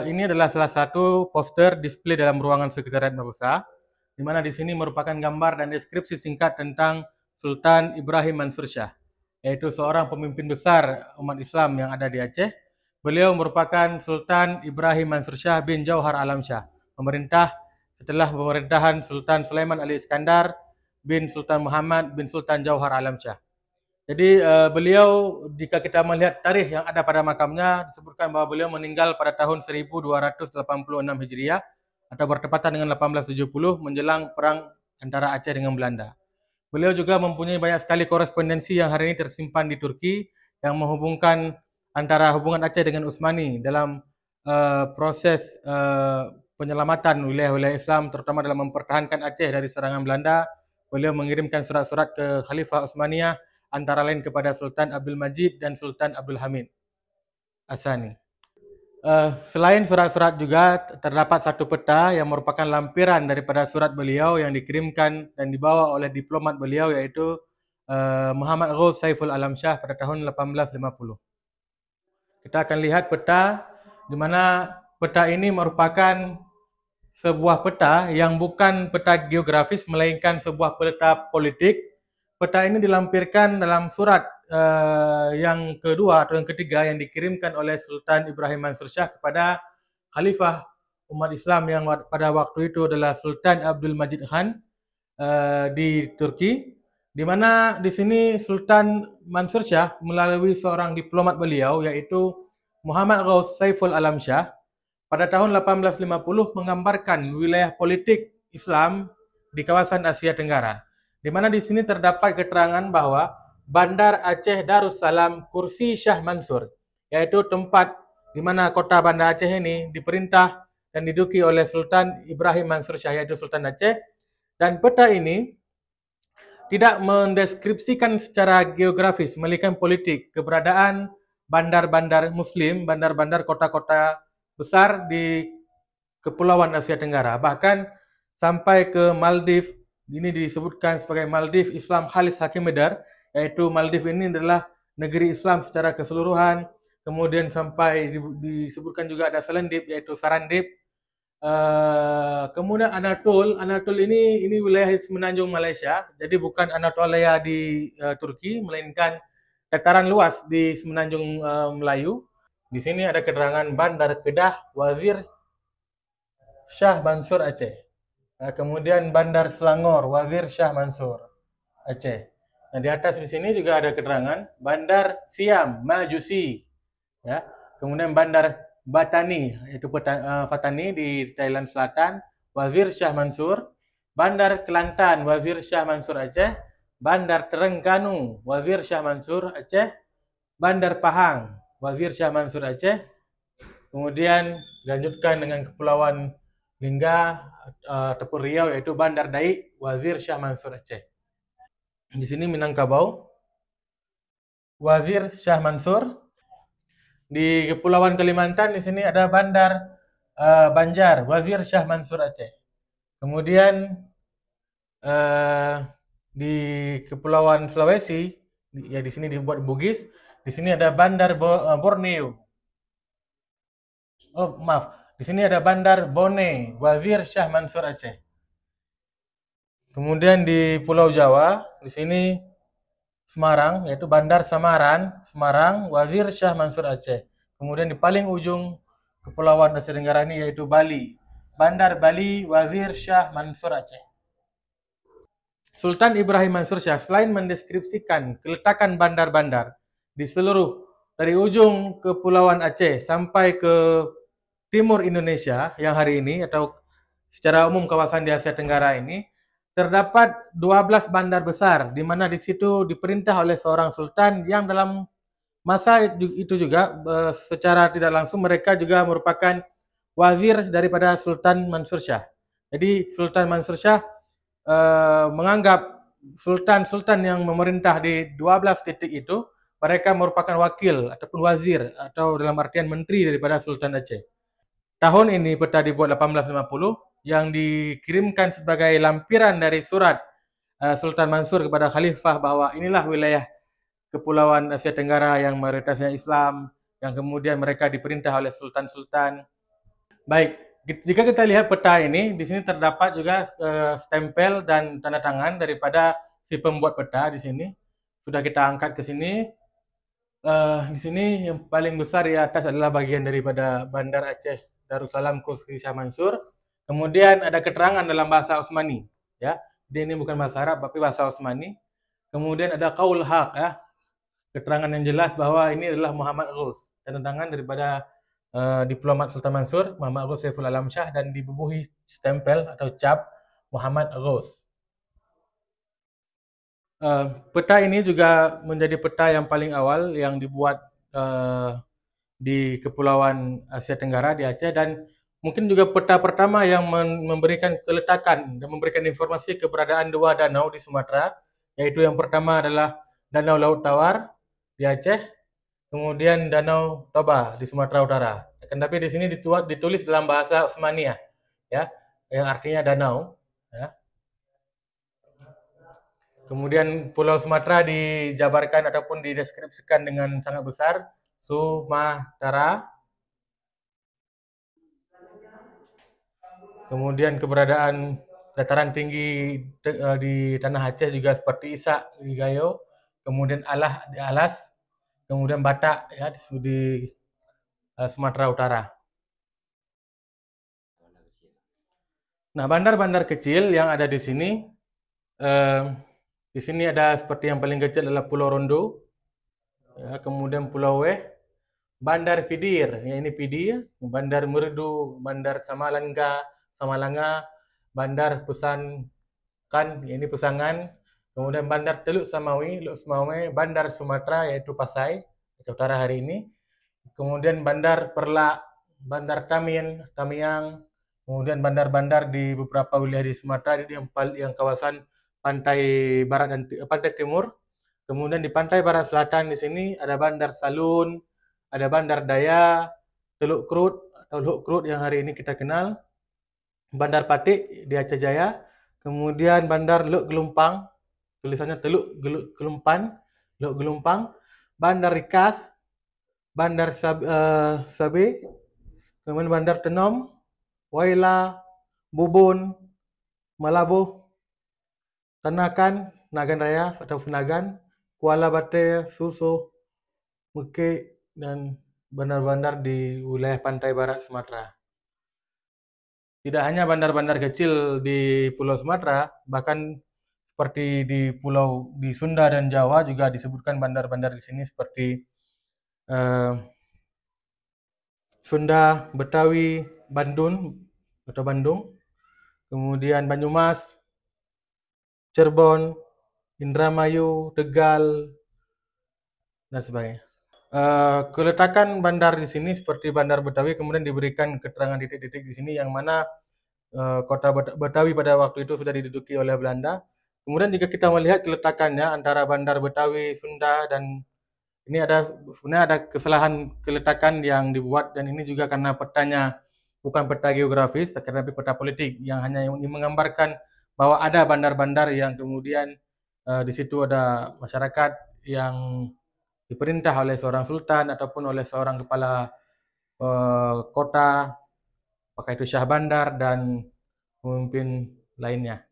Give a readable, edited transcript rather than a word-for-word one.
Ini adalah salah satu poster display dalam ruangan Sekretariat Mabesa, di mana di sini merupakan gambar dan deskripsi singkat tentang Sultan Ibrahim Mansur Shah, yaitu seorang pemimpin besar umat Islam yang ada di Aceh. Beliau merupakan Sultan Ibrahim Mansur Shah bin Jauhar Alam Shah, pemerintah setelah pemerintahan Sultan Sulaiman Ali Iskandar bin Sultan Muhammad bin Sultan Jauhar Alam Shah. Jadi beliau, jika kita melihat tarikh yang ada pada makamnya, disebutkan bahwa beliau meninggal pada tahun 1286 Hijriah atau bertepatan dengan 1870 menjelang perang antara Aceh dengan Belanda. Beliau juga mempunyai banyak sekali korespondensi yang hari ini tersimpan di Turki yang menghubungkan antara hubungan Aceh dengan Utsmani dalam proses penyelamatan wilayah-wilayah Islam, terutama dalam mempertahankan Aceh dari serangan Belanda. Beliau mengirimkan surat-surat ke Khalifah Utsmaniyah antara lain kepada Sultan Abdul Majid dan Sultan Abdul Hamid Asani. Selain surat-surat juga terdapat satu peta yang merupakan lampiran daripada surat beliau yang dikirimkan dan dibawa oleh diplomat beliau, yaitu Muhammad Ghaus Saiful Alam Shah pada tahun 1850. Kita akan lihat peta, di mana peta ini merupakan sebuah peta yang bukan peta geografis melainkan sebuah peta politik. Peta ini dilampirkan dalam surat yang kedua atau yang ketiga yang dikirimkan oleh Sultan Ibrahim Mansur Shah kepada Khalifah umat Islam yang pada waktu itu adalah Sultan Abdul Majid Khan di Turki, di mana di sini Sultan Mansur Shah melalui seorang diplomat beliau yaitu Muhammad Ghaus Saiful Alam Shah pada tahun 1850 menggambarkan wilayah politik Islam di kawasan Asia Tenggara, di mana di sini terdapat keterangan bahwa Bandar Aceh Darussalam Kursi Shah Mansur, yaitu tempat di mana kota Bandar Aceh ini diperintah dan diduduki oleh Sultan Ibrahim Mansur Shah, yaitu Sultan Aceh. Dan peta ini tidak mendeskripsikan secara geografis, melainkan politik, keberadaan bandar-bandar Muslim, bandar-bandar kota-kota besar di Kepulauan Asia Tenggara, bahkan sampai ke Maldives. Ini disebutkan sebagai Maldives Islam Khalis Hakimedar, yaitu Maldives ini adalah negeri Islam secara keseluruhan. Kemudian sampai disebutkan juga ada Selendip, yaitu Sarandip. Kemudian Anatol ini wilayah semenanjung Malaysia, jadi bukan Anatolia di Turki, melainkan dataran luas di semenanjung Melayu. Di sini ada keterangan Bandar Kedah Wazir Shah Mansur Aceh. Kemudian Bandar Selangor Wazir Shah Mansur Aceh. Nah, di atas di sini juga ada keterangan Bandar Siam Majusi, ya. Kemudian Bandar Batani, yaitu Fatani di Thailand Selatan, Wazir Shah Mansur. Bandar Kelantan Wazir Shah Mansur Aceh. Bandar Terengganu Wazir Shah Mansur Aceh. Bandar Pahang Wazir Shah Mansur Aceh. Kemudian dilanjutkan dengan Kepulauan Lingga ataupun Riau, yaitu Bandar Daik Wazir Shah Mansur Aceh. Di sini Minangkabau Wazir Shah Mansur. Di Kepulauan Kalimantan di sini ada Bandar Banjar Wazir Shah Mansur Aceh. Kemudian di Kepulauan Sulawesi, ya di sini dibuat Bugis. Di sini ada Bandar Borneo. Oh, maaf. Di sini ada Bandar Bone Wazir Shah Mansur Aceh. Kemudian di Pulau Jawa, di sini Semarang, yaitu Bandar Samaran, Semarang, Wazir Shah Mansur Aceh. Kemudian di paling ujung Kepulauan Asia Tenggara ini yaitu Bali, Bandar Bali, Wazir Shah Mansur Aceh. Sultan Ibrahim Mansur Shah selain mendeskripsikan keletakan bandar-bandar di seluruh dari ujung Kepulauan Aceh sampai ke timur Indonesia yang hari ini atau secara umum kawasan di Asia Tenggara ini, terdapat 12 bandar besar, di mana di situ diperintah oleh seorang sultan yang dalam masa itu juga secara tidak langsung mereka juga merupakan wazir daripada Sultan Mansur Shah. Jadi Sultan Mansur Shah menganggap sultan-sultan yang memerintah di 12 titik itu mereka merupakan wakil ataupun wazir atau dalam artian menteri daripada Sultan Aceh. Tahun ini peta dibuat 1850 yang dikirimkan sebagai lampiran dari surat Sultan Mansur kepada Khalifah bahwa inilah wilayah Kepulauan Asia Tenggara yang mayoritasnya Islam, yang kemudian mereka diperintah oleh sultan-sultan. Baik, jika kita lihat peta ini, di sini terdapat juga stempel dan tanda tangan daripada si pembuat peta di sini. Sudah kita angkat ke sini. Di sini yang paling besar di atas adalah bagian daripada Bandar Aceh Darussalam Khusri Shah Mansur. Kemudian ada keterangan dalam bahasa Utsmani, ya. Jadi ini bukan bahasa Arab tapi bahasa Utsmani. Kemudian ada qaul haq, ya. Keterangan yang jelas bahwa ini adalah Muhammad Ghus. Tanda tangan daripada diplomat Sultan Mansur, Muhammad Ghus Saiful Alam Shah, dan dibubuhi stempel atau cap Muhammad Ghus. Peta ini juga menjadi peta yang paling awal yang dibuat di Kepulauan Asia Tenggara di Aceh, dan mungkin juga peta pertama yang memberikan keletakan dan memberikan informasi keberadaan dua danau di Sumatera, yaitu yang pertama adalah Danau Laut Tawar di Aceh, kemudian Danau Toba di Sumatera Utara. Akan tapi di sini ditulis dalam bahasa Utsmaniyah, ya, yang artinya danau, ya. Kemudian Pulau Sumatera dijabarkan ataupun dideskripsikan dengan sangat besar, Sumatera. Kemudian keberadaan dataran tinggi di Tanah Aceh juga seperti Isak di Gayo, kemudian Alah di Alas, kemudian Batak, ya, di Sumatera Utara. Nah, bandar-bandar kecil yang ada di sini, ada seperti yang paling kecil adalah Pulau Rondo, ya, kemudian Pulau Weh, Bandar Fidir, ya ini Pidi, Bandar Merdu, Bandar Samalanga, Bandar Pusankan, ya ini Pusangan, kemudian Bandar Teluk Samawi, Bandar Sumatera yaitu Pasai, Aceh Utara hari ini, kemudian Bandar Perlak, Bandar Tamiang, kemudian bandar-bandar di beberapa wilayah di Sumatera, yang kawasan pantai barat dan pantai timur. Kemudian di pantai barat selatan di sini ada Bandar Salun, ada Bandar Daya, Teluk Krut atau Luk Krut yang hari ini kita kenal, Bandar Patik di Aceh Jaya, kemudian Bandar Luk Gelumpang, tulisannya Teluk Gelumpang, Bandar Rikas, Bandar Sabe, kemudian Bandar Tenom, Waila, Bubun, Malabuh, Tanakan, Nagan Raya atau Senagan, Kuala Bate, Suso, Mekek, dan bandar-bandar di wilayah pantai barat Sumatera. Tidak hanya bandar-bandar kecil di Pulau Sumatera, bahkan seperti di Sunda dan Jawa juga disebutkan bandar-bandar di sini seperti Sunda, Betawi, Bandung, kemudian Banyumas, Cirebon, Indramayu, Tegal, dan sebagainya. Keletakan bandar di sini seperti Bandar Betawi, kemudian diberikan keterangan titik-titik di sini yang mana kota Betawi pada waktu itu sudah diduduki oleh Belanda. Kemudian jika kita melihat keletakannya antara Bandar Betawi, Sunda, dan ini sebenarnya ada kesalahan keletakan yang dibuat, dan ini juga karena petanya bukan peta geografis, tetapi peta politik yang hanya menggambarkan bahwa ada bandar-bandar yang kemudian di situ ada masyarakat yang diperintah oleh seorang sultan ataupun oleh seorang kepala kota, apakah itu Syah Bandar dan pemimpin lainnya.